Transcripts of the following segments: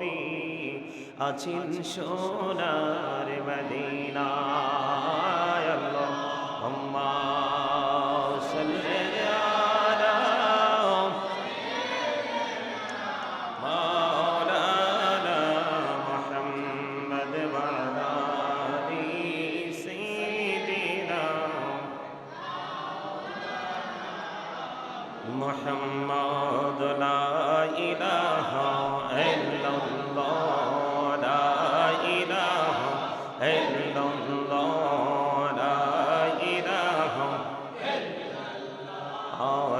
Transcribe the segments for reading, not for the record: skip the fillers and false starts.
নবী আছেন সোনার মদিনায় আল্লাহুম্মা সাল্লি আলা মাওলানা মুহাম্মদ ওয়া আলা আলি সাইয়্যিদিনা মুহাম্মদ লা ইলাহা ইল্লাল্লাহ লা ইলাহা ইল্লাল্লাহ লা ইলাহা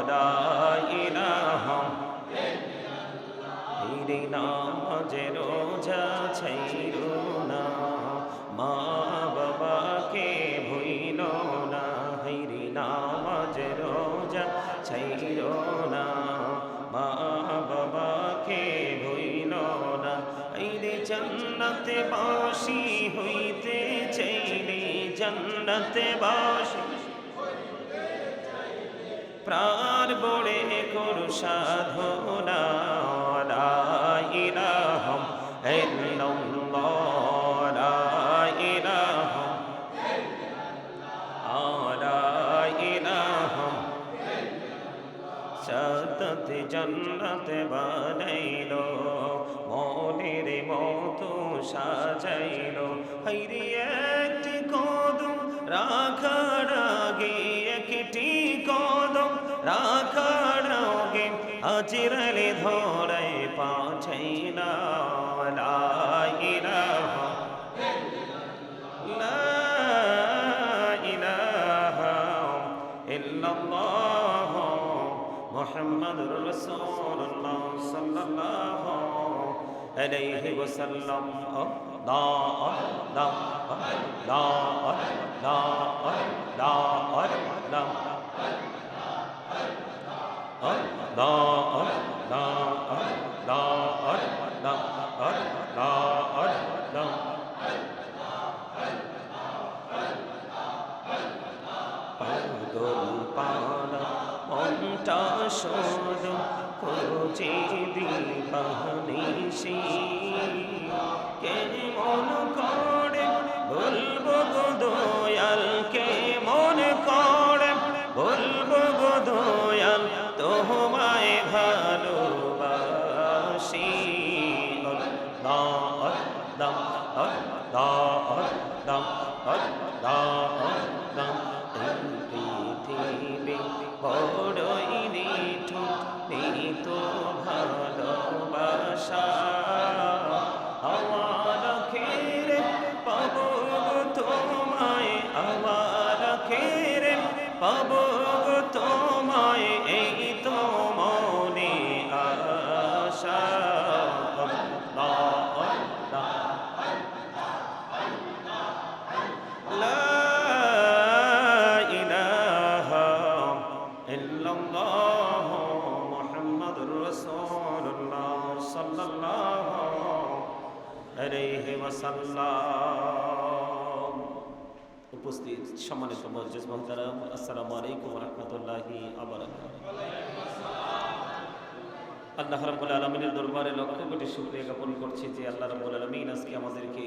লা ইলাহা ইল্লাল্লাহ নামাজে রোজা ছাইরো না মা বাবাকে ভুইলো না হাইরে নামাজে রোজা ছাইরো না মা বাবাকে ভুইলো না হাইরে জান্নাতে বাসি হইতে চাইলে জান্নাতে বাসি প্রাণ বড়ে করু সাধনা লা ইলাহা ইল্লাল্লাহ লা ইলাহা লা ইলাহা সাদাতে জান্নাতে বানাইলো মনের মতো সাজাইলো হাইরে একটি কদম রাখার আগে একটি কদম রাখার আগে আজরালে ধরায় পাঠাইলা লা ইলাহা লা ইলাহা ইল্লাল্লাহ মুহাম্মাদুর রাসূলুল্লাহ সাল্লাল্লাহু আলাইহি ওয়াসাল্লাম মনটা শুধু খুঁজে দিবানিশি কেমন করে বলবো গো দয়াল কেমন করে বলবো গো দয়াল তোমায় ভালোবাসি দম পৃথিবী বড়ই নিঠুর তো ভালোবাসা আমার খেরে পাবো তোমায় আমার খেরে পাবো তোমায় এই তো মনে আশা উপস্থিত সম্মানিত মুআজ্জিজ মুহতারাম আসসালামু আলাইকুম ওয়া রাহমাতুল্লাহি ওয়া বারাকাতুহু। আল্লাহ রাব্বুল আলামিনের দরবারে লক্ষ কোটি শুকরিয়া জ্ঞাপন করছি যে আল্লাহ রাব্বুল আলামিন আজকে আমাদেরকে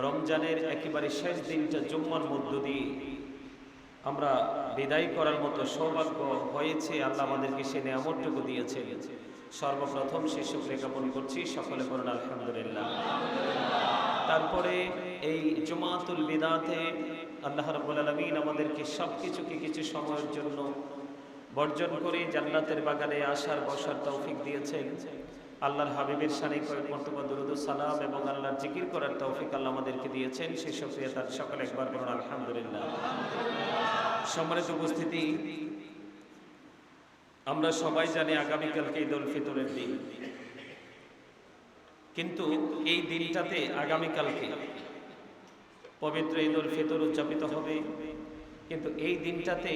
রমজানের একেবারে শেষ দিনটা জুম্মার মধ্য দিয়ে আমরা বিদায় করার মতো সৌভাগ্য হয়েছে। আল্লাহ আমাদেরকে সে নিয়ামতটুকু দিয়েছে। সর্বপ্রথম সে শুকরিয়া জ্ঞাপন করছি, সকলে বলুন আলহামদুলিল্লাহ। তারপরে এই জুমাতুল বিদাতে আল্লাহ রাব্বুল আলামিন আমাদেরকে সবকিছুকে কিছু সময়ের জন্য বর্জন করে জান্নাতের বাগানে আসার বসার তৌফিক দিয়েছেন। আল্লাহর হাবিবের শানে কয়েক মর্তবা দুরূদ ও সালাম এবং আল্লাহর জিকির করার তৌফিক আল্লাহ আমাদেরকে দিয়েছেন। সেই শুকরিয়া তার সকলে একবার বলুন আলহামদুলিল্লাহ। সম্মানিত উপস্থিতি, আমরা সবাই জানি আগামীকালকে ঈদুল ফিতরের দিন, কিন্তু এই দিনটাতে আগামীকালকে পবিত্র ঈদুল ফিতর উদযাপিত হবে, কিন্তু এই দিনটাতে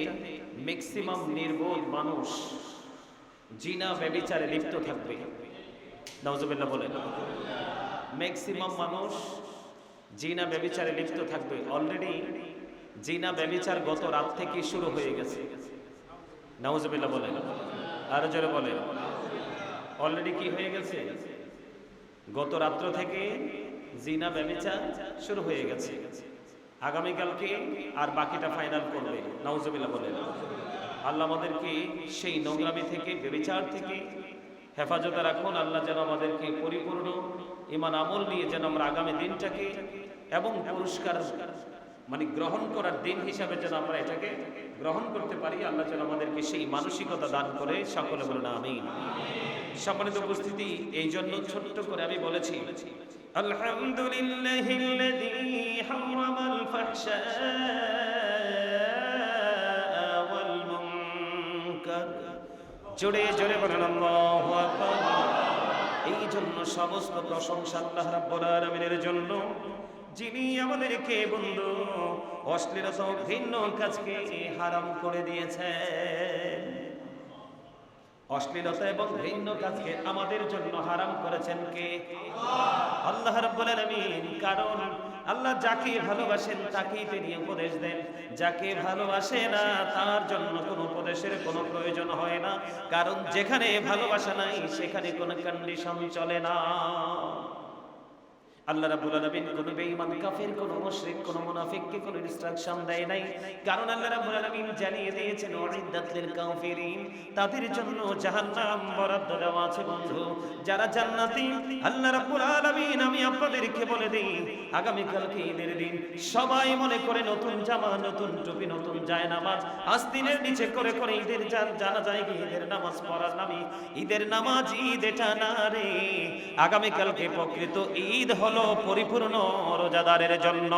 ম্যাক্সিমাম নির্বোধ মানুষ জিনা ব্যভিচারে লিপ্ত থাকবে। নাউজুবিল্লাহ বলেন। ম্যাক্সিমাম মানুষ জিনা ব্যভিচারে লিপ্ত থাকবে। অলরেডি জিনা ব্যভিচার গত রাত থেকে শুরু হয়ে গেছে। নাউজুবিল্লাহ বলেন, আরো জোরে বলেন। অলরেডি কি হয়ে গেছে? গত রাত্র থেকে জিনা ব্যভিচার শুরু হয়ে গেছে। আগামীকালকে আর বাকিটা ফাইনাল করবে। নাউজুবিল্লাহ বলেন। আল্লাহ আমাদেরকে সেই নোংরামি থেকে, ব্যভিচার থেকে হেফাজতে রাখুন। আল্লাহ যেন আমাদেরকে পরিপূর্ণ ঈমান আমল নিয়ে যেন আমরা আগামী দিনটাকে এবং পুরস্কার গ্রহণ করার দিন হিসাবে যেন আমরা এটাকে গ্রহণ করতে পারি। আল্লাহ যেন আমাদেরকে সেই মানসিকতা দান করে। সকলে বলেন আমিন। সম্মানিত উপস্থিতি, এই জন্য ছোট্ট করে আমি বলেছি আলহামদুলিল্লাহিল্লাযী হারামাল ফাহশা ওয়াল মুনকার। জোরে জোরে বলেন আল্লাহু আকবার। এই জন্য সমস্ত প্রশংসা আল্লাহ রাব্বুল আলামিনের জন্য, যিনি আমাদেরকে বন্ধু অশ্লীলতা ও ঘৃণ্য কাজকে হারাম করে দিয়েছেন। অশ্লীলতা এবং ঘৃণ্য কাজকে আমাদের জন্য হারাম করেছেন কে? আল্লাহ রাব্বুল আলামিন। কারণ আল্লাহ যাকে ভালোবাসেন তাকেই তিনি উপদেশ দেন, যাকে ভালোবাসে না তার জন্য কোনো উপদেশের কোনো প্রয়োজন হয় না। কারণ যেখানে ভালোবাসা নাই সেখানে কোনো কন্ডিশন চলে না। আল্লাহ রাব্বুল আলামিন কোন বেঈমান, কাফির, কোন মুশরিক, কোন মুনাফিককে কোন ইনস্ট্রাকশন দেয় নাই। কারণ আল্লাহ রাব্বুল আলামিন জানিয়ে দিয়েছেন উইদ্দাত লিল কাফিরিন, তাদের জন্য জাহান্নাম বরাদ্দ দেওয়া আছে বন্ধু। যারা জান্নাতি, আল্লাহ রাব্বুল আলামিন আমি আপনাদেরকে বলে দেই, আগামী কালকে ঈদের দিন সবাই মনে করে নতুন জামা, নতুন টুপি, নতুন জায়নামাজ আস্তিনের নিচে করে করে ঈদের জানা যায় কি ঈদের নামাজ পড়ার নামে ঈদের নামাজ। ঈদ এটা না রে, আগামী কালকে প্রকৃত ঈদ হলো পরিপূর্ণ রোজাদারের জন্য।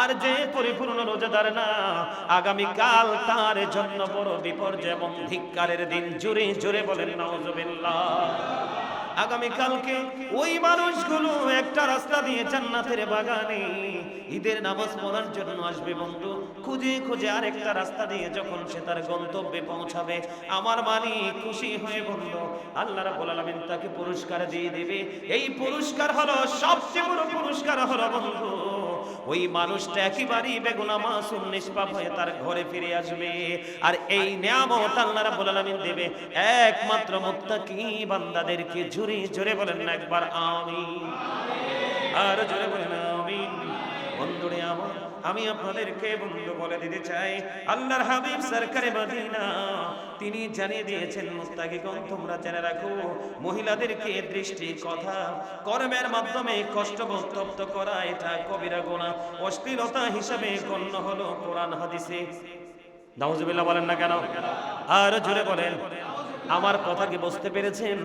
আর যে পরিপূর্ণ রোজাদার না, আগামী কাল তার জন্য বড় বিপর্যয় এবং ধিক্কারের দিন। জোরে জোরে বলেন নাউজুবিল্লাহ। আগামী কালকে ওই মানুষগুলো একটা রাস্তা দিয়ে জান্নাতের বাগানে ঈদের নামাজ পড়ার জন্য আসবে বন্ধু। খুঁজে খুঁজে আরেকটা রাস্তা দিয়ে যখন সে তার গন্তব্যে পৌঁছাবে, আমার মালিক খুশি হয়ে বন্ধু আল্লাহ রাব্বুল আলামিন তাকে পুরস্কার দিয়ে দেবে। এই পুরস্কার হলো সবচেয়ে বড় পুরস্কার হলো বন্ধু, ওই মানুষটা একেবারেই বেগুনাহ মাসুম নিষ্পাপ হয়ে তার ঘরে ফিরে আসবে। আর এই নিয়ামত আল্লাহ রাব্বুল আলামিন দেবে একমাত্র মুত্তাকি বান্দাদেরকে। জোরে জোরে বলেন না একবার আমিন। আর জোরে বলেন আমিন। বন্ধুরে আমার, আমি আপনাদেরকে বন্ধু বলে দিতে চাই, আল্লাহর হাবিব সরকারে মদিনা তিনি জানিয়ে দিয়েছেন, মুত্তাকিগণ তোমরা জেনে রাখো, মহিলাদেরকে দৃষ্টি, কথা, কর্মের মাধ্যমে কষ্ট তপ্ত করা এটা কবিরা গুনাহ, অশ্লীলতা হিসাবে গণ্য হলো কোরআন হাদিসে। নাউজুবিল্লাহ বলেন না কেন? আর জোরে বলেন। আমার কথা কি বুঝতে পেরেছেন?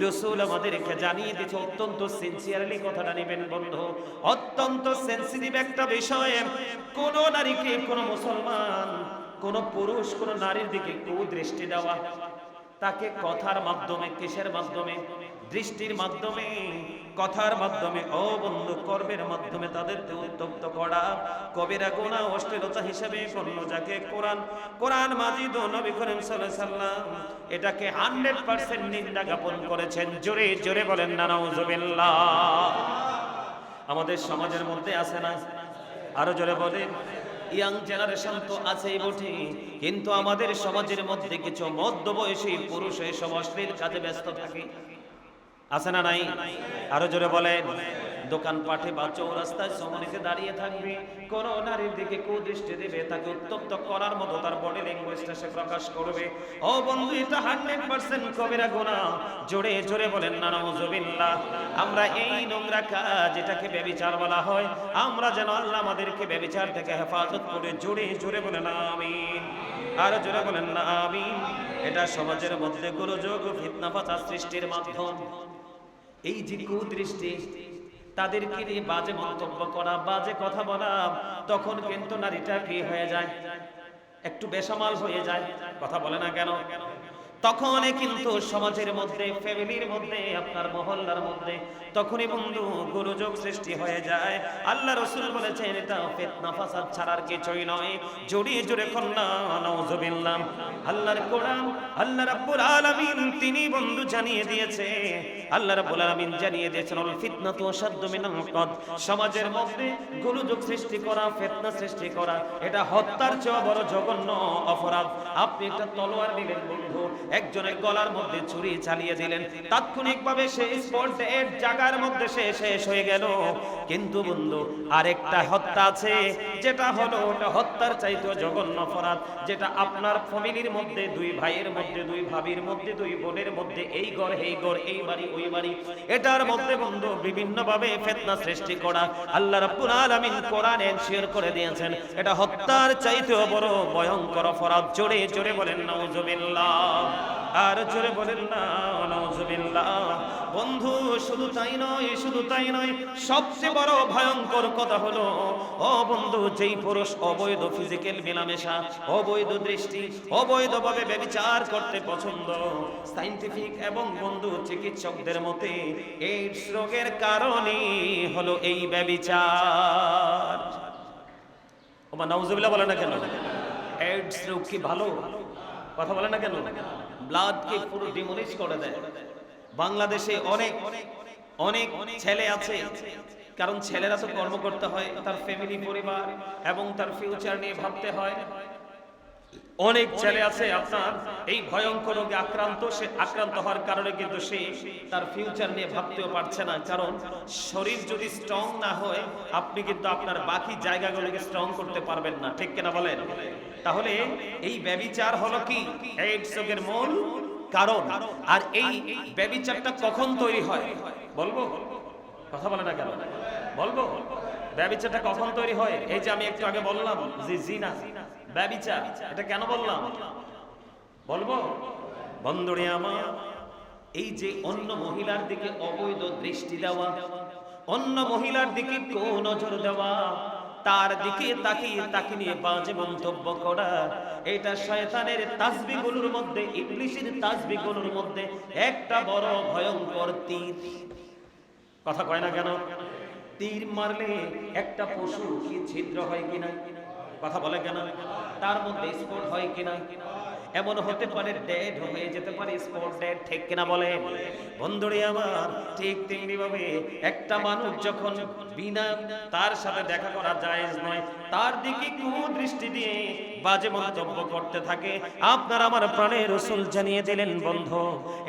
রাসূল আমাদেরকে জানিয়ে দিয়েছে, অত্যন্ত সিনসিয়ারলি কথাটা নেবেন বন্ধু। অত্যন্ত সেনসিটিভ একটা বিষয়। কোন নারীকে, কোন মুসলমান, কোন পুরুষ কোন নারীর দিকে কুদৃষ্টি দেওয়া, তাকে কথার মাধ্যমে, কিসের মাধ্যমে? দৃষ্টির মাধ্যমে, কথার মাধ্যমে, ও বন্ধু কর্মের মাধ্যমে তাদেরকে উত্তপ্ত করা কবিরা গুনাহ, অশ্লীলতা হিসেবে গণ্য। যাকে কোরআন মাজিদ ও নবী করিম সাল্লাল্লাহু আলাইহি সাল্লাম এটাকে 100% নিন্দা জ্ঞাপন করেছেন। জোরে জোরে বলেন না নাউজুবিল্লাহ। আমাদের সমাজের মধ্যে আছে না? আরো জোরে বলেন। ইয়াং জেনারেশন তো আছেই বটে, কিন্তু আমাদের সমাজের মধ্যে কিছু মধ্যবয়সী পুরুষ এসব অশ্লীল কাজে ব্যস্ত থাকে। আছে না নাই? আরো জোরে বলেন। দোকান পাঠে বা চৌরাস্তায় সমনিতে দাঁড়িয়ে থাকবে, কোন নারীর দিকে কুদৃষ্টি দেবে, তাকে উত্তপ্ত করার মতো তার বডি ল্যাঙ্গুয়েজটা সে প্রকাশ করবে। ও বন্ধু, এটা 100% কবিরা গুনাহ। জোরে জোরে বলেন না নাউজুবিল্লাহ। আমরা এই নোংরা কাজ, এটাকে ব্যভিচার বলা হয়, আমরা যেন আল্লাহ আমাদেরকে ব্যভিচার থেকে হেফাজত করে। জোরে জোরে বলেন আমিন। আর জোরে বলেন না আমিন। এটা সমাজের মধ্যে গোলযোগ, ফিতনা ফাসাদ সৃষ্টির মাধ্যম। এই যে কুদৃষ্টি, তাদেরকে নিয়ে বাজে মন্তব্য করা, বাজে কথা বলা, তখন কিন্তু নারীটা কি হয়ে যায়? একটু বেসামাল হয়ে যায়। কথা বলে না কেন? তখনই কিন্তু সমাজের মধ্যে, ফ্যামিলির মধ্যে, আপনার মহল্লার মধ্যে তখনই বন্ধু গোলযোগ সৃষ্টি হয়ে যায়। আল্লাহ রাসূল বলেছেন এটা ফিতনা ফাসাদ ছাড়ার কিছুই নয়। জড়িয়ে জোরে কন্যা নাউজুবিল্লাহ। আল্লাহর কোরআন, আল্লাহ রাব্বুল আলামিন তিনি বন্ধু জানিয়ে দিয়েছে, আল্লাহ রাব্বুল আলামিন জানিয়ে দিয়েছেন আল ফিতনাতু আশাদ্দু মিনাল কতল। সমাজের মধ্যে গোলযোগ সৃষ্টি করা, ফিতনা সৃষ্টি করা, এটা হত্যার চেয়ে বড় জঘন্য অপরাধ। আপনি একটা তলোয়ার নিলেন বন্ধু, একজনের গলার মধ্যে ছুরি চালিয়ে দিলেন, তাৎক্ষণিকভাবে সে স্পট ডেড জায়গার মধ্যে সে শেষ হয়ে গেল। কিন্তু বন্ধু আরেকটা হত্যা আছে, যেটা হলো ওটা হত্যার চাইতেও জঘন্য অপরাধ, যেটা আপনার ফ্যামিলির মধ্যে, দুই ভাইয়ের মধ্যে, দুই ভাবির মধ্যে, দুই বোনের মধ্যে, এই ঘর এই ঘর, এই বাড়ি ওই বাড়ি, এটার মধ্যে বন্ধু বিভিন্ন ভাবে ফিতনা সৃষ্টি করা। আল্লাহ রাব্বুল আলামিন কোরআনে শেয়ার করে দিয়েছেন এটা হত্যার চাইতেও বড় ভয়ঙ্কর অপরাধ। জোরে জোরে বলেন নাউজুবিল্লাহ, আর জোরে বলেন না নাউজুবিল্লাহ। বন্ধু শুধু তাই নয়, শুধু তাই নয়, সবচেয়ে বড় ভয়ঙ্কর কথা হলো, ও বন্ধু, যেই পুরুষ অবৈধ ফিজিক্যাল মেলামেশা, অবৈধ দৃষ্টি, অবৈধভাবে ব্যভিচার করতে পছন্দ, সায়েন্টিফিক এবং বন্ধু চিকিৎসকদের মতে এইডস রোগের কারণই হলো এই ব্যভিচার। ওমা নাউজুবিল্লাহ বলে না কেন? এইডস রোগ কি ভালো? কথা বলে না কেন? ব্লাড কে পুরো ডিমোলিশ করে দেয়। বাংলাদেশে অনেক অনেক ছেলে আছে, কারণ ছেলেরা তো কর্ম করতে হয়, তার ফ্যামিলি পরিবার এবং তার ফিউচার নিয়ে ভাবতে হয়। অনেক ছেলে আছে আপনার এই ভয়ঙ্কর রোগে আক্রান্ত, সে আক্রান্ত হওয়ার কারণে কিন্তু সে তার ফিউচার নিয়ে ভাবতেও পারছে না, কারণ শরীর যদি স্ট্রং না হয় আপনি কিন্তু আপনার বাকি জায়গাগুলোকে স্ট্রং করতে পারবেন না, ঠিক কিনা বলেন? তাহলে এই ব্যভিচার হলো কি এইডস রোগের মূল কারণ। আর এই ব্যভিচারটা কখন তৈরি হয় বলবো? কথা বলে না কেন? বলবো ব্যভিচারটা কখন তৈরি হয়? এই যে আমি একটু আগে বললাম যে জিনা, ব্যভিচার, এটা কেন বললাম বলবো? বন্ধুরে আমার, এই যে অন্য মহিলার দিকে অবৈধ দৃষ্টি দেওয়া, অন্য মহিলার দিকে নজর দেওয়া, তার দিকে তাকিয়ে তাকে নিয়ে বাজে মন্তব্য করা, এটা শয়তানের তাসবিহগুলোর মধ্যে, ইবলিসের তাসবিহগুলোর মধ্যে একটা বড় ভয়ঙ্কর তীর। কথা কয় না কেন? তীর মারলে একটা পশু কি ছিদ্র হয় কিনা? কথা বলে কেন? তার মধ্যে স্পট হয় কিনা? এমন হতে পারে ডেড হয়ে যেতে পারে, স্পট ডেড, ঠিক কিনা বলে? বন্ধুরে আমার, ঠিক তেমনি ভাবে একটা মানুষ যখন বিনা তার সাথে দেখা করা জায়েজ নয়, তার দিকে কুদৃষ্টি দিয়ে বাজে মন্তব্য করতে থাকে, আপনার আমার প্রাণের রাসূল জানিয়ে দিলেন বন্ধু,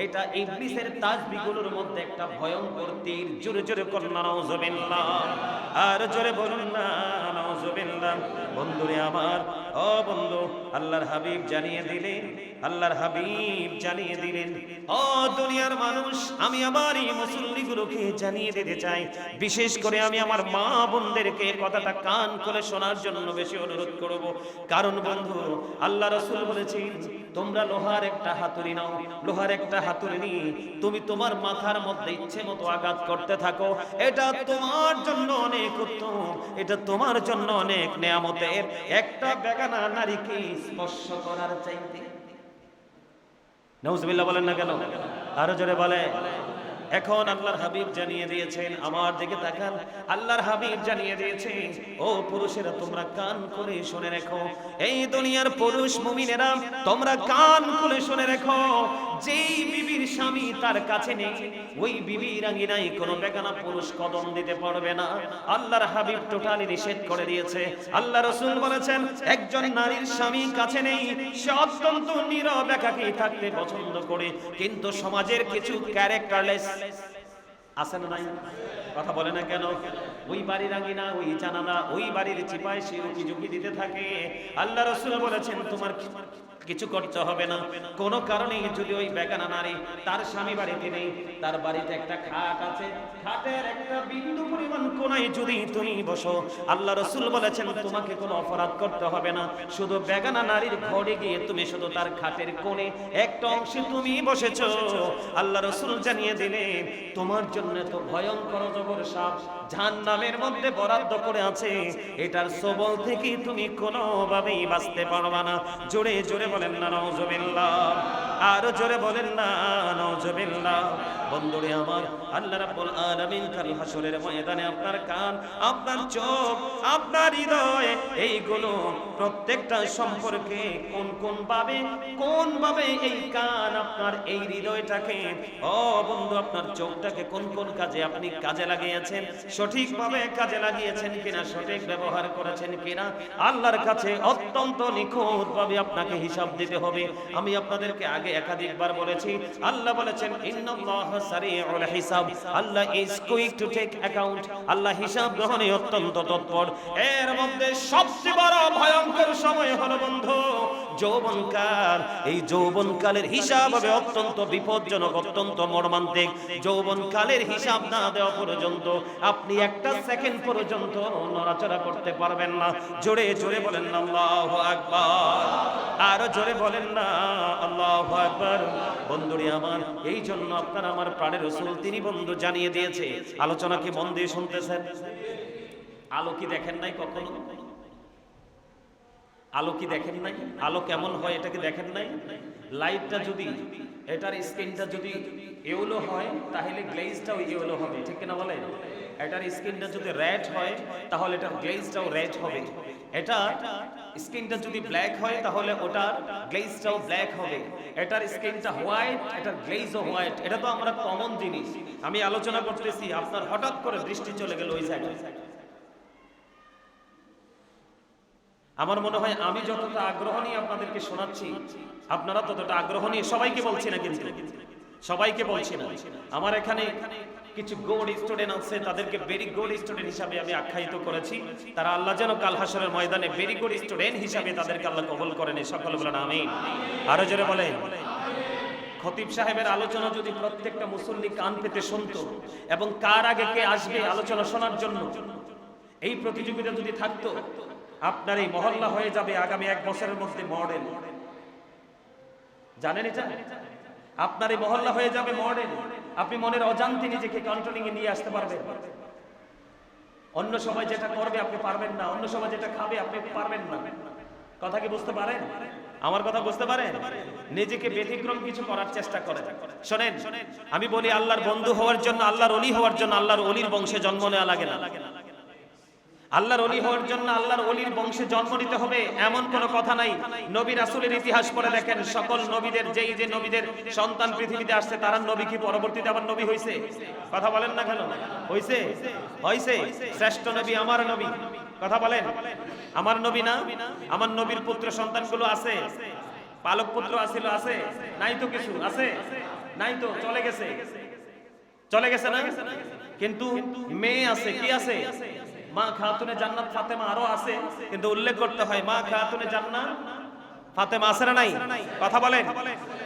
এটা ইবলিসের তাসবিহগুলোর মধ্যে একটা ভয়ঙ্কর তীর। জোরে জোরে করুন না নাউজুবিল্লাহ, আর জোরে বলুন না নাউজুবিল্লাহ। বন্ধুরে আমার, ও বন্ধু, আল্লাহর হাবিব জানিয়ে দিলেন, আল্লাহর হাবিব জানিয়ে দিলেন, ও দুনিয়ার মানুষ, আমি আমার এই মুসল্লিগুলোকে জানিয়ে দিতে চাই, বিশেষ করে আমি আমার মা বোনদেরকে কথাটা কান খুলে শোনার জন্য বেশি অনুরোধ করব। কারণ বন্ধু, আল্লাহ রাসূল বলেছেন, তোমরা লোহার একটা হাতুড়ি নাও, লোহার একটা হাতুড়ি নিয়ে তুমি তোমার মাথার মধ্যে ইচ্ছে মতো আঘাত করতে থাকো, এটা তোমার জন্য অনেক উত্তম, এটা তোমার জন্য অনেক নেয়ামতের। একটা বেগানা নারীকে স্পর্শ করার চাইতে, নাউজুবিল্লাহ বলেন না কেন? আরো জোরে বলে। এখন আল্লাহর হাবিব জানিয়ে দিয়েছেন, আমার দিকে তাকান, আল্লাহর হাবিব জানিয়ে দিয়েছেন, ও পুরুষেরা তোমরা কান খুলে শুনে রেখো, এই দুনিয়ার পুরুষ মুমিনেরা তোমরা কান খুলে শুনে রেখো, যেই বিবির স্বামী তার কাছে নেই, ওই বিবির আঙ্গিনায় কোনো বেগানা পুরুষ কদম দিতে পারবে না। আল্লাহর হাবিব টোটালি নিষেধ করে দিয়েছে। আল্লাহ রাসূল বলেছেন, একজন নারীর স্বামী কাছে নেই, সে অত্যন্ত নীরব একাকী থাকতে পছন্দ করে, কিন্তু সমাজের কিছু ক্যারেক্টারলেস আছে না নাই? কথা বলে না কেন? ওই বাড়ির আঙ্গিনা, ওই জানালা, ওই বাড়ির চিপায় সে উকি দিতে থাকে। আল্লাহ রাসূল বলেছেন, তোমার কিছু করতে হবে না। কোন কারণে যদি ওই বেগানা নারী, তার স্বামী বাড়িতে নেই, তার বাড়িতে একটা খাট আছে, খাটের একটা বিন্দু পরিমাণ কোণায় যদি তুমি বসো, আল্লাহ রাসূল বলেছেন তোমাকে কোনো অপরাধ করতে হবে না। শুধু বেগানা নারীর ঘরে গিয়ে তুমি শুধু তার খাটের কোণে একটা অংশে তুমি বসেছো, আল্লাহ রাসূল জানিয়ে দিলেন তোমার জন্য তো ভয়ঙ্কর জবর সাপ জাহান্নামের মধ্যে বরাদ্দ করে আছে, এটার সবল থেকে তুমি কোনোভাবেই বাঁচতে পারবা না। জোরে জোরে বলেন না নাউজুবিল্লাহ, আর জোরে বলেন না নাউজুবিল্লাহ। বন্ধুরে আমার, আল্লাহ রাব্বুল আলামিন কাল হাসরের ময়দানে আপনার কান, আপনার চোখ, আপনার হৃদয়, এইগুলো প্রত্যেকটা সম্পর্কে কোন ভাবে এই কান আপনার এই হৃদয়টাকে, ও বন্ধু, আপনার চোখটাকে কোন কাজে আপনি কাজে লাগিয়েছেন, সঠিকভাবে কাজে লাগিয়েছেন কিনা, সঠিক ব্যবহার করেছেন কিনা, আল্লাহর কাছে অত্যন্ত নিখুঁতভাবে আপনাকে হিসাব দিতে হবে। আমি আপনাদেরকে আগে আগে একাধিকবার বলেছি, আল্লাহ বলেছেন ইন্নাল্লাহা সারিউল হিসাব, Allah is quick to take account, আল্লাহ হিসাব গ্রহণে অত্যন্ত তৎপর। এর মধ্যে সবচেয়ে বড় ভয়ঙ্কর সময় হলো বন্ধু যৌবনকাল। এই যৌবনকালের হিসাব হবে অত্যন্ত বিপজ্জনক, অত্যন্ত মর্মান্তিক। যৌবনকালের হিসাব না দেওয়া পর্যন্ত আপনি একটা সেকেন্ড পর্যন্ত নড়াচড়া করতে পারবেন না। জোরে জোরে বলেন না আল্লাহু আকবার, আরো জোরে বলেন না আল্লাহু আকবার। বন্ধুরে আমার, এই জন্য আপনার আমার প্রাণের রাসূল তিনি বন্ধু জানিয়ে দিয়েছে। আলোচনা কি মন দিয়ে শুনতেছেন? আলো কি দেখেন নাই কখনো? আলো কি দেখেন নাই? আলো কেমন হয় এটাকে দেখেন নাই? লাইটটা যদি, এটার স্ক্রিনটা যদি ইয়েলো হয় তাহলে গ্লেজটাও ইয়েলো হবে, ঠিক কিনা বলেন? এটার স্ক্রিনটা যদি রেড হয় তাহলে এটার গ্লেজটাও রেড হবে। এটা স্ক্রিনটা যদি ব্ল্যাক হয় তাহলে ওটার গ্লেজটাও ব্ল্যাক হবে। এটার স্ক্রিনটা হোয়াইট, এটার গ্লেজও হোয়াইট। এটা তো আমরা কমন জিনিস। আমি আলোচনা করতেছি, আপনার হঠাৎ করে দৃষ্টি চলে গেল ওই জায়গায়। আমার মনে হয় আমি যতটা আগ্রহ নিয়ে আপনাদেরকে শোনাচ্ছি আপনারা ততটা আগ্রহ নিয়ে, সবাইকে বলছি না কিন্তু, সবাইকে বলছি না। আমার এখানে কিছু গুড স্টুডেন্ট আছে, তাদেরকে ভেরি গুড স্টুডেন্ট হিসাবে আমি আখ্যায়িত করেছি। তারা আল্লাহ যেন কাল হাসরের ময়দানে ভেরি গুড স্টুডেন্ট হিসাবে তাদেরকে আল্লাহ কবুল করেন। সকলে বলেন আমিন, আরো জোরে বলেন। খতিব সাহেবের আলোচনা যদি প্রত্যেকটা মুসল্লি কান পেতে শুনতো এবং কার আগে কে আসবে আলোচনা শোনার জন্য এই প্রতিযোগিতা যদি থাকতো, আপনার এই মহল্লা হয়ে যাবে আগামী 1 বছরের মধ্যে মডেল। জানেন এটা? আপনার এই মহল্লা হয়ে যাবে মডেল। আপনি মনের অজান্তে নিজেকে কন্ট্রোলিং এ নিয়ে আসতে পারবেন। অন্য সময় যেটা করবে আপনি পারবেন না, অন্য সময় যেটা খাবে আপনি পারবেন না। কথা কি বুঝতে পারেন? আমার কথা বুঝতে পারেন? নিজেকে ব্যতিক্রম কিছু করার চেষ্টা করেন। শোনেন, আমি বলি আল্লাহর বন্ধু হওয়ার জন্য, আল্লাহর ওলি হওয়ার জন্য আল্লাহর ওলির বংশে জন্ম নেওয়া লাগে না। আল্লাহর ওলি হওয়ার জন্য আল্লাহর ওলির বংশে জন্ম নিতে হবে এমন কোনো কথা নাই। নবী রাসূলের ইতিহাস পড়ে দেখেন, সকল নবীদের যেই যে নবীদের সন্তান পৃথিবীতে আসছে তারা নবী কি পরবর্তীতে আবার নবী হইছে? কথা বলেন না কেন? হইছে, হইছে। শ্রেষ্ঠ নবী আমার নবী। কথা বলেন, আমার নবী না? আমার নবীর পুত্র সন্তানগুলো আছে, পালক পুত্র আছিল, আছে নাই তো? কিছু আছে নাই তো? চলে গেছে, চলে গেছে না? কিন্তু মেয়ে আছে, কি আছে? মা খাতুনে জান্নাত ফাতেমা আরো আছে, কিন্তু উল্লেখ করতে হয় মা খাতুনে জান্নাত ফাতেমা আছে না নাই? কথা বলেন,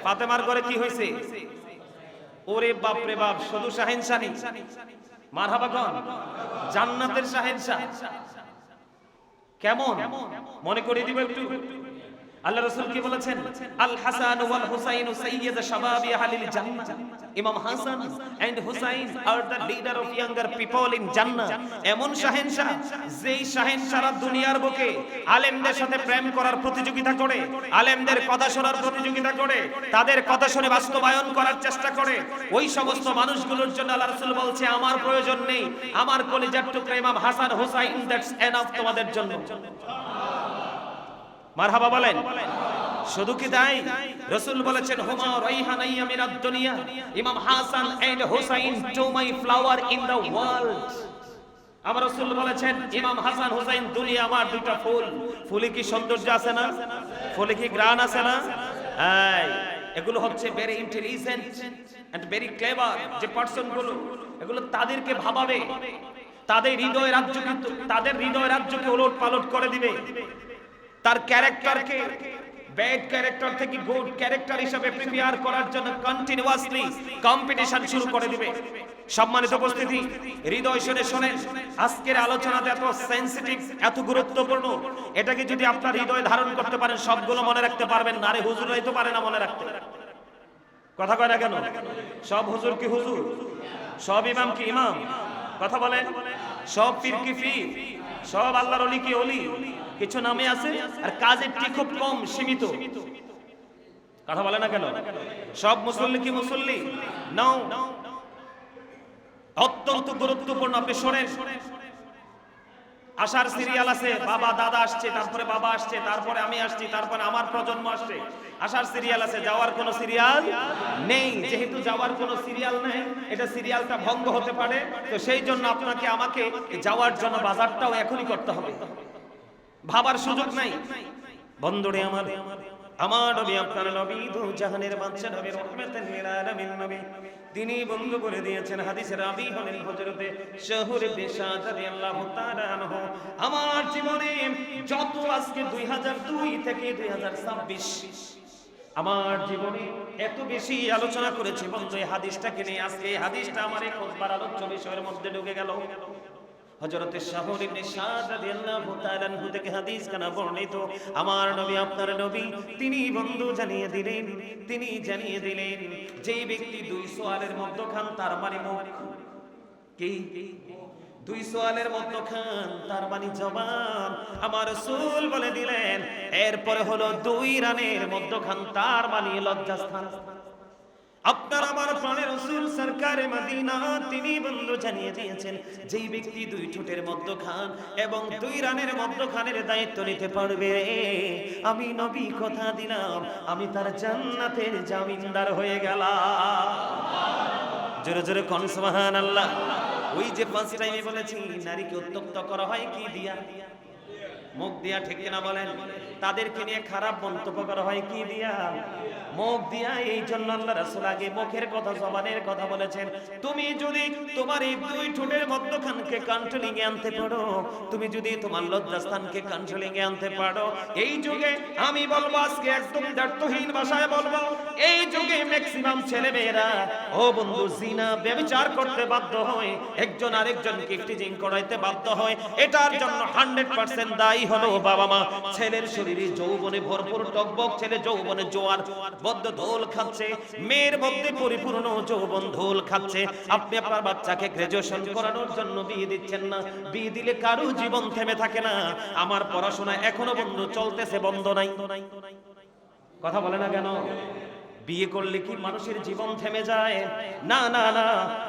ফাতেমার ঘরে কি হয়েছে? ওরে বাপ রে বাপ, শুধু শাহেনশাহ নেই। মারহাবা কোন? জান্নাতের শাহেনশাহ। কেমন মনে করে দিব একটু। আল্লাহ রাসূল কি বলেছেন? আল হাসান ওয়াল হুসাইন সাইয়্যিদ শাবাবি আহলিল জান্নাহ। Imam Hasan and Husain are the leader of younger people in Jannah. এমন শাহেনশাহ যেই শাহেনশাহ দুনিয়ার বুকে আলেমদের সাথে প্রেম করার প্রতিযোগিতা করে, আলেমদের কথা শোনার প্রতিযোগিতা করে, তাদের কথা শুনে বাস্তবায়ন করার চেষ্টা করে। ওই সমস্ত মানুষগুলোর জন্য আল্লাহ রাসূল বলছে আমার প্রয়োজন নেই, আমার কলিজার টুকরা ইমাম হাসান হুসাইন, দ্যাটস এনাফ তোমাদের জন্য। মারহাবা বলেন। শুধু কি তাই? রাসূল বলেছেন হুমা রাইহানাইয়া মিনাদ দুনিয়া, Imam Hasan and Husain to my flower in the world. আমার রাসূল বলেছেন ইমাম হাসান হুসাইন দুনিয়া আমার দুইটা ফুল। ফুলে কি সৌন্দর্য আছে না? ফুলে কি ঘ্রাণ আছে না? এই এগুলো হচ্ছে very intelligent and very clever যে পারসন গুলো, এগুলো তাদেরকে ভাবাবে, তাদের হৃদয় রাজ্যকে ওলট পালট করে দিবে। তার ক্যারেক্টারকে ব্যাড ক্যারেক্টার থেকে গুড ক্যারেক্টার হিসেবে প্রিপেয়ার করার জন্য কন্টিনিউয়াসলি কম্পিটিশন শুরু করে দিবে। সম্মানিত উপস্থিতি, হৃদয় শোনেন, আজকের আলোচনাতে এত সেনসিটিভ, এত গুরুত্বপূর্ণ, এটাকে যদি আপনার হৃদয়ে ধারণ করতে পারেন সবগুলো মনে রাখতে পারবেন না। আরে হুজুরাই তো পারে না মনে রাখতে। কথা কয় না কেন? সব হুজুর কি হুজুর? সব ইমাম কি ইমাম? কথা বলেন। সব পীর কি পীর? সব আল্লাহর ওলি কি ওলি? কিছু নামে আছে আর কাজের টি খুব কম, সীমিত। কথা বলে না কেন? সব মুসল্লি কি মুসল্লি? নাও। অত্যন্ত গুরুত্বপূর্ণ। আপনি শোনেন, আসার সিরিয়াল আছে, বাবা দাদা আসছে, তারপরে বাবা আসছে, তারপরে আমি আসছি, তারপরে আমার প্রজন্ম আসছে। আসার সিরিয়াল আছে, যাওয়ার কোনো সিরিয়াল নেই। যেহেতু যাওয়ার কোনো সিরিয়াল নেই, এটা সিরিয়ালটা ভঙ্গ হতে পারে। তো সেই জন্য আপনাকে আমাকে যাওয়ার জন্য বাজারটাও এখনই করতে হবে, ভাবার সুযোগ নাই। বন্ধুরে আমার, আমার নবী আপনার নবী দু জাহানের বাদশা নবী রহমাতুল লিল আলামিন নবী তিনি বন্ধু করে দিয়েছেন। হাদিসের রাবী হলেন হযরতে শাহর ইবনে শাদ রাদিয়াল্লাহু তাআলা আনহু। আমার জীবনে যত আজকে 2002 থেকে 2026 আমার জীবনে এত বেশি আলোচনা করেছি বন্ধু এই হাদিসটাকে নিয়ে। আজকে এই হাদিসটা আমার এই খুতবার আলোচ্য বিষয়ের মধ্যে ঢুকে গেল। হযরতে শাহর ইবনে শাদ রাদিয়াল্লাহু তাআলা আনহু থেকে হাদিস কানা বর্ণিত। আমার নবী আপনার নবী তিনি বন্ধু জানিয়ে দিলেন যেই ব্যক্তি দুই সোয়ালের মধ্যখান তার মানে মুখ কি দুই সোয়ালের মধ্যখান তার মানে জবান, আমার রাসূল বলে দিলেন এরপরে হলো দুই রানের মধ্যখান তার মানে লজ্জাস্থান। আপনার আমার প্রাণের রাসূল সরকারে মদিনা তিনি বন্ধু জানিয়ে দিয়েছেন যেই ব্যক্তি দুই ঠোঁটের মধ্যখান এবং দুই রানের মধ্যখানের দায়িত্ব নিতে পারবে, আমি নবী কথা দিলাম আমি তার জান্নাতের জামিনদার হয়ে গেলাম। জোরে জোরে কোন সুবহানাল্লাহ। ওই যে ফার্স্ট টাইমে বলেছি নারীকে উত্তপ্ত করা হয় কি দিয়া? মুখ দিয়া, ঠিক কিনা বলেন? তাদেরকে নিয়ে খারাপ মন্তব্য করা হয় কি দিয়া? মুখ দিয়া। এই জন্য আল্লাহ রাসূল আগে মুখের কথা জবানের কথা বলেছেন। তুমি যদি তোমার এই দুই ঠোঁটের মধ্যখানকে কন্ট্রোলিং এ আনতে পারো, তুমি যদি তোমার লজ্জাস্থানকে কন্ট্রোলিং এ আনতে পারো, এই যুগে আমি বলবো আজকে একদম দায়িত্বহীন ভাষায় বলবো এই যুগে ম্যাক্সিমাম ছেলেমেয়েরা ও বন্ধু জিনা ব্যভিচার করতে বাধ্য হয়, একজন আরেকজনকে টিজিং করাইতে বাধ্য হয়। এটার জন্য 100% দায়ী হলো বাবা মা। ছেলের শরীরে যৌবনে ভরপুর টকবক ছেলে যৌবনে জোয়ার বদ্ধ দোল খাচ্ছে, মেয়ের মধ্যে পরিপূর্ণ যৌবন দোল খাচ্ছে। আপনি আপনার বাচ্চাকে গ্রাজুয়েশন করানোর জন্য বিয়ে দিচ্ছেন না, বিয়ে দিলে কারো জীবন থেমে থাকে না। আমার পড়াশোনা এখনো বন্ধ চলতেছে, বন্ধ নাই। কথা বলে না কেন? বিয়ে করলে কি মানুষের জীবন থেমে যায়? না না না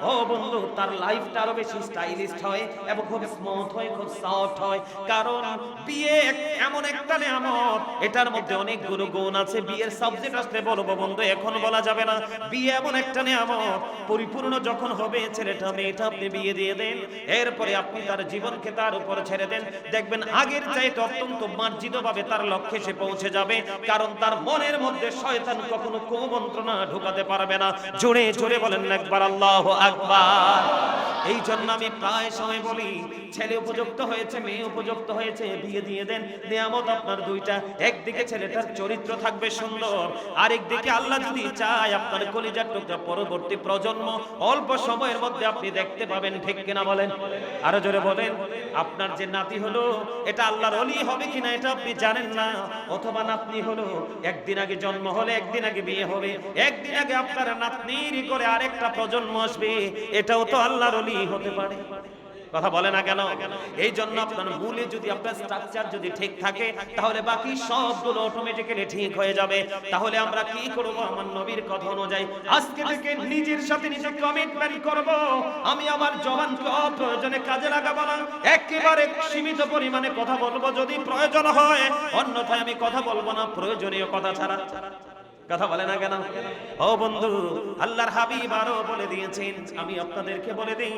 ও বন্ধু, তার লাইফটা আরো বেশি স্টাইলিস্ট হয় এবং খুব স্মুথ হয়, খুব সফট হয়। কারণ বিয়ে এমন একটা নিয়ামত, এটার মধ্যে অনেকগুলো গুণ আছে। বিয়ের সাবজেক্ট আসলে বলবো বন্ধু, এখন বলা যাবে না। বিয়ে এমন একটা নিয়ামত, পরিপূর্ণ যখন হবে ছেলেটা মেয়েটা আপনি বিয়ে দিয়ে দেন, এরপরে আপনি তার জীবনকে তার উপর ছেড়ে দেন, দেখবেন আগের চাইতে অত্যন্ত মার্জিত ভাবে তার লক্ষ্যে সে পৌঁছে যাবে। কারণ তার মনের মধ্যে শয়তান কখনো মন্ত্রণা ঢুকাতে পারবে না। জোরে জোরে বলেন একবার আল্লাহু আকবার। এই জন্য আমি প্রায় সময় বলি ছেলে উপযুক্ত হয়েছে, মেয়ে উপযুক্ত হয়েছে, বিয়ে দিয়ে দেন। নিয়ামত আপনার দুইটা, একদিকে ছেলেটার চরিত্র থাকবে সুন্দর, আরেকদিকে আল্লাহ যদি চায় আপনার কলিজার টুকরা পরবর্তী প্রজন্ম অল্প সময়ের মধ্যে আপনি দেখতে পাবেন, ঠিক কিনা বলেন? আরো জোরে বলেন। আপনার যে নাতি হলো এটা আল্লাহর ওলি হবে কিনা এটা আপনি জানেন না, অথবা নাতনি হলো একদিন আগে জন্ম হলে একদিন আগে বিয়ে হবে, একদিন আগে আপনার নাতনির করে আরেকটা প্রজন্ম আসবে, এটাও তো আল্লাহর ওলি হতে পারে। কথা বলে না কেন? এই জন্য আপনার মূলে যদি আপনার স্ট্রাকচার যদি ঠিক থাকে তাহলে বাকি সবগুলো অটোমেটিক্যালি ঠিক হয়ে যাবে। তাহলে আমরা কি করব? আমার নবীর কথা অনুযায়ী আজকে থেকে নিজের সাথে নিজে কমিটমেন্ট করব, আমি আমার জবানকে অপ্রয়োজনে কাজে লাগাবো না, একেবারে সীমিত পরিমাণে কথা বলবো যদি প্রয়োজন হয়, অন্যথায় আমি কথা বলবো না প্রয়োজনীয় কথা ছাড়া। কথা বলে না কেন? ও বন্ধু, আল্লাহর হাবিব আরো বলে দিয়েছেন, আমি আপনাদেরকে বলে দেই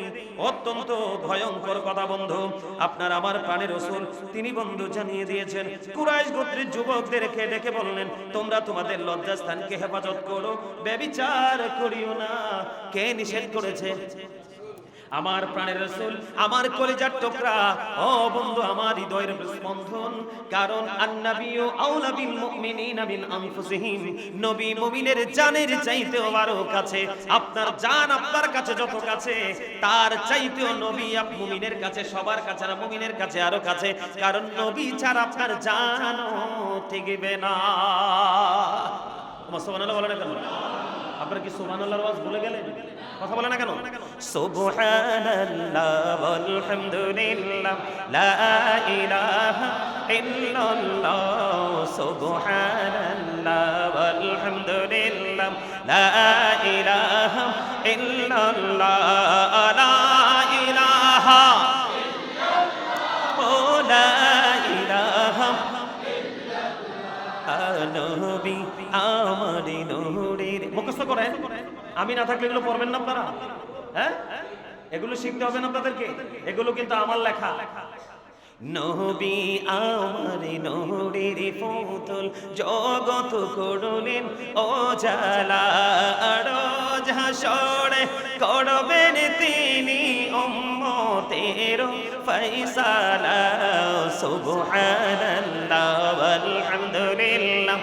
অত্যন্ত ভয়ঙ্কর কথা বন্ধু। আপনার আমার প্রাণের রাসূল তিনি বন্ধু জানিয়ে দিয়েছেন, কুরাইশ গোত্রের যুবকদেরকে ডেকে বললেন, তোমরা তোমাদের লজ্জাস্থানকে হেফাজত করো, ব্যভিচার করিও না। কে নিষেধ করেছে? আমার প্রাণের রাসূল, আমার কলিজার টুকরা, ও বন্ধু আমার হৃদয়ের স্পন্দন। কারণ আন-নাবিয়্যু আওলা বিল মুমিনিনা মিন আনফুসিহিম, নবী মুমিনের জানের চাইতেও আরো কাছে। আপনার জান আপনার কাছে যত কাছে, তার চাইতেও নবী মুমিনের কাছে, সবার কাছে না, মুমিনের কাছে আরো কাছে। কারণ নবী ছাড়া আপনার জানও টিকবে না। সুবহানাল্লাহ বলেন না কেন? আপনারা কি সুবহানাল্লাহর আওয়াজ ভুলে গেলেন? কথা বলে না কেন? সুবহানাল্লাহ আলহামদুলিল্লাহ লা ইলাহা ইল্লাল্লাহ, সুবহানাল্লাহ আলহামদুলিল্লাহ লা ইলাহা ইল্লাল্লাহ, লা ইলাহা ইল্লাল্লাহ, লা ইলাহা ইল্লাল্লাহ। নবী আমার নূরের মুখস্থ করেন, আমি না থাকলে এগুলো পড়বেন না আপনারা। হ্যাঁ, এগুলো শিখতে হবে না আপনাদেরকে, এগুলো কিন্তু আমার লেখা। নবী আমার নূরের পুতুল জগৎ করলেন ও জালা রোজ হাসরে করবেন তিনি উম্মতের ফয়সালা সুবহানাল্লাহ ওয়ালহামদুলিল্লাহ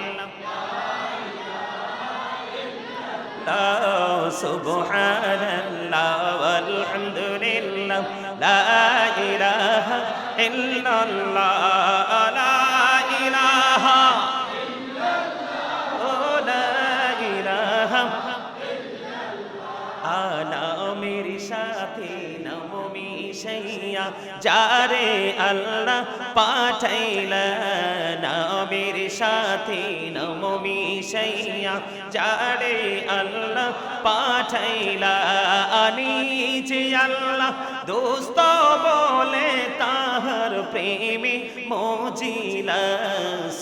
সুবহানাল্লাহ ওয়ালহামদুলিল্লাহ লা ইলাহা ইল্লাল্লাহ লা ইলাহা ইল্লাল্লাহ লা ইলাহা নামের সাথে নাম মিশাইয়া যারে আল্লাহ পাঠাইলা নামের সাথে নাম মিশাইয়া যারে আল্লাহ পাঠাইলা নিজে আল্লাহ দোস্ত বলে তাহার প্রেমে মজিলা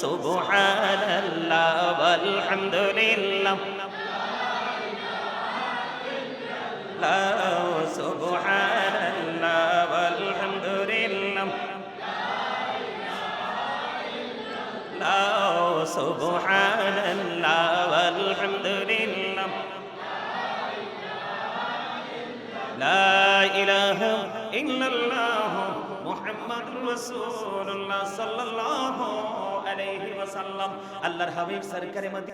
সুবহানাল্লাহ ওয়ালহামদুলিল্লাহ সুবহানাল্লাহ ওয়ালহামদুলিল্লাহ সুবহানাল্লাহ ওয়ালহামদুলিল্লাহ লা ইলাহা ইল্লাল্লাহ মুহাম্মাদুর রাসূলুল্লাহ সাল্লাল্লাহু আলাইহি ওয়াসাল্লাম। আল্লাহর হাবিব সরকারে মদিনা